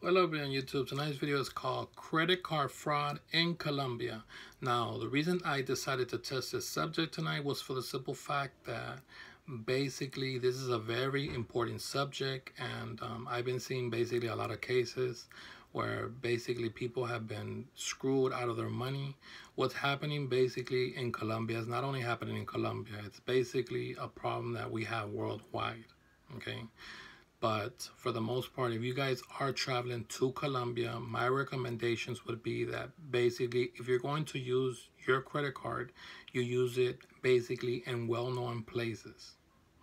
Hello everybody on YouTube. Tonight's video is called Credit Card Fraud in Colombia. Now, the reason I decided to test this subject tonight was for the simple fact that basically this is a very important subject, and I've been seeing basically a lot of cases where basically people have been screwed out of their money. What's happening basically in Colombia is not only happening in Colombia, it's basically a problem that we have worldwide, okay? But for the most part, if you guys are traveling to Colombia, my recommendations would be that basically if you're going to use your credit card, you use it basically in well-known places.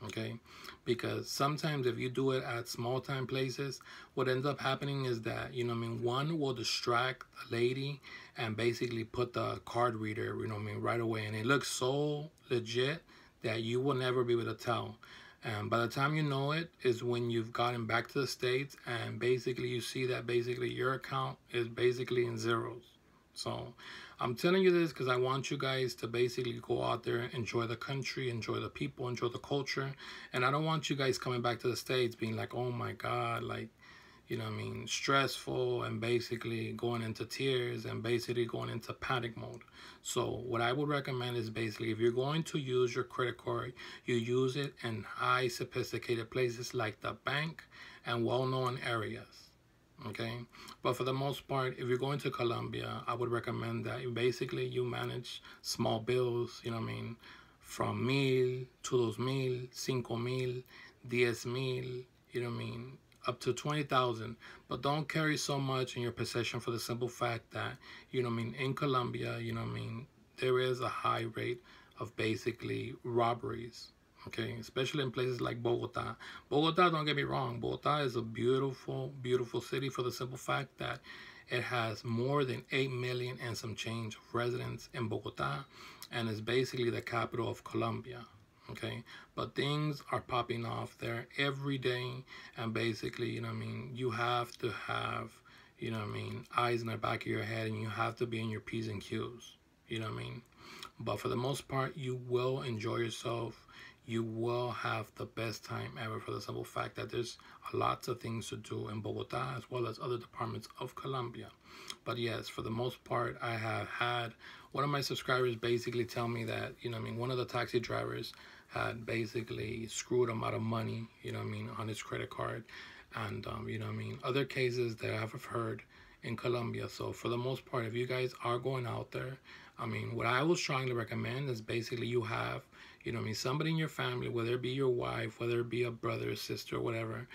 Okay, because sometimes if you do it at small time places, what ends up happening is that, one will distract the lady and basically put the card reader, right away, and it looks so legit that you will never be able to tell. And by the time you know it is when you've gotten back to the States, and basically you see that basically your account is basically in zeros. So I'm telling you this because I want you guys to basically go out there, enjoy the country, enjoy the people, enjoy the culture. And I don't want you guys coming back to the States being like, oh my God, like, stressful, and basically going into tears and basically going into panic mode. So what I would recommend is basically if you're going to use your credit card, you use it in high sophisticated places like the bank and well-known areas. Okay, but for the most part, if you're going to Colombia, I would recommend that you manage small bills, from 1,000, 2,000, 5,000, 10,000, up to 20,000. But don't carry so much in your possession for the simple fact that, in Colombia, there is a high rate of basically robberies. Okay, especially in places like Bogota. Bogota, don't get me wrong, Bogota is a beautiful, beautiful city for the simple fact that it has more than 8 million and some change of residents in Bogota, and is basically the capital of Colombia. Okay, but things are popping off there every day, and basically, you have to have, eyes in the back of your head, and you have to be in your P's and Q's, But for the most part, you will enjoy yourself. You will have the best time ever for the simple fact that there's lots of things to do in Bogota as well as other departments of Colombia. But yes, for the most part, I have had one of my subscribers basically tell me that, one of the taxi drivers had basically screwed him out of money, on his credit card. And, other cases that I have heard in Colombia. So for the most part, if you guys are going out there, what I will strongly recommend is basically you have, somebody in your family, whether it be your wife, whether it be a brother or sister or whatever,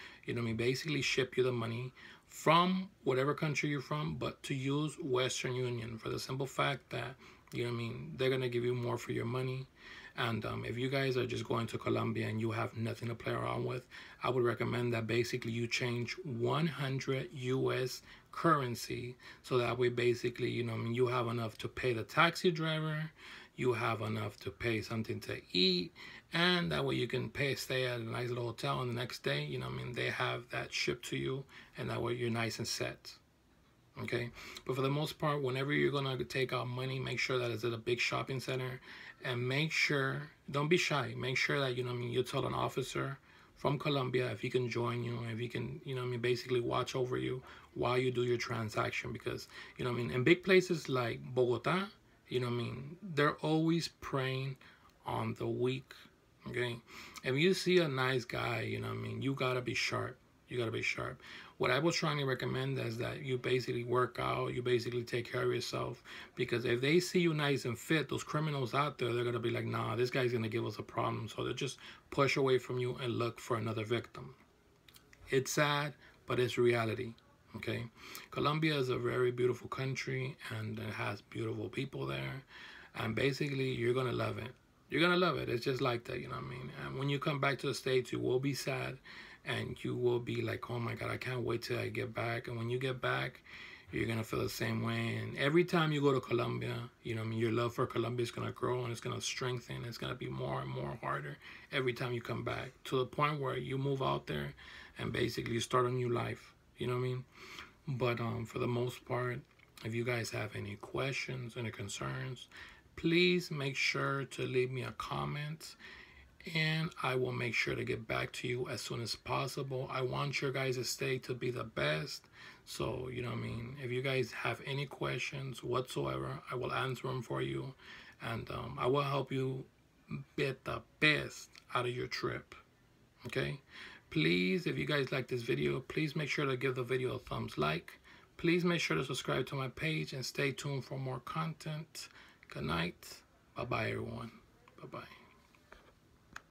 basically ship you the money from whatever country you're from, but to use Western Union for the simple fact that, they're going to give you more for your money. And if you guys are just going to Colombia and you have nothing to play around with, I would recommend that basically you change 100 US currency, so that way basically, you have enough to pay the taxi driver, you have enough to pay something to eat, and that way you can stay at a nice little hotel, and the next day, they have that shipped to you, and that way you're nice and set. Okay, but for the most part, whenever you're gonna take out money, make sure that it's at a big shopping center, and make sure, don't be shy, make sure that you tell an officer from Colombia if he can join you, if he can basically watch over you while you do your transaction. Because in big places like Bogota, they're always preying on the weak. Okay, if you see a nice guy, you gotta be sharp. You gotta be sharp. What I would strongly recommend is that you basically work out, you basically take care of yourself, because if they see you nice and fit, those criminals out there, they're gonna be like, nah, this guy's gonna give us a problem. So they'll just push away from you and look for another victim. It's sad, but it's reality. Okay, Colombia is a very beautiful country, and it has beautiful people there, and basically you're gonna love it. You're gonna love it. It's just like that, And when you come back to the States, you will be sad, and you will be like, oh my God, I can't wait till I get back. And when you get back, you're gonna feel the same way. And every time you go to Colombia, your love for Colombia is gonna grow, and it's gonna strengthen. It's gonna be more and more harder every time you come back, to the point where you move out there and basically you start a new life. But for the most part, if you guys have any questions, any concerns, please make sure to leave me a comment and I will make sure to get back to you as soon as possible. I want your guys' stay to be the best. So, you know what I mean, if you guys have any questions whatsoever, I will answer them for you. And I will help you get the best out of your trip. Okay? Please, if you guys like this video, please make sure to give the video a thumbs like. Please make sure to subscribe to my page and stay tuned for more content. Good night. Bye-bye, everyone. Bye-bye.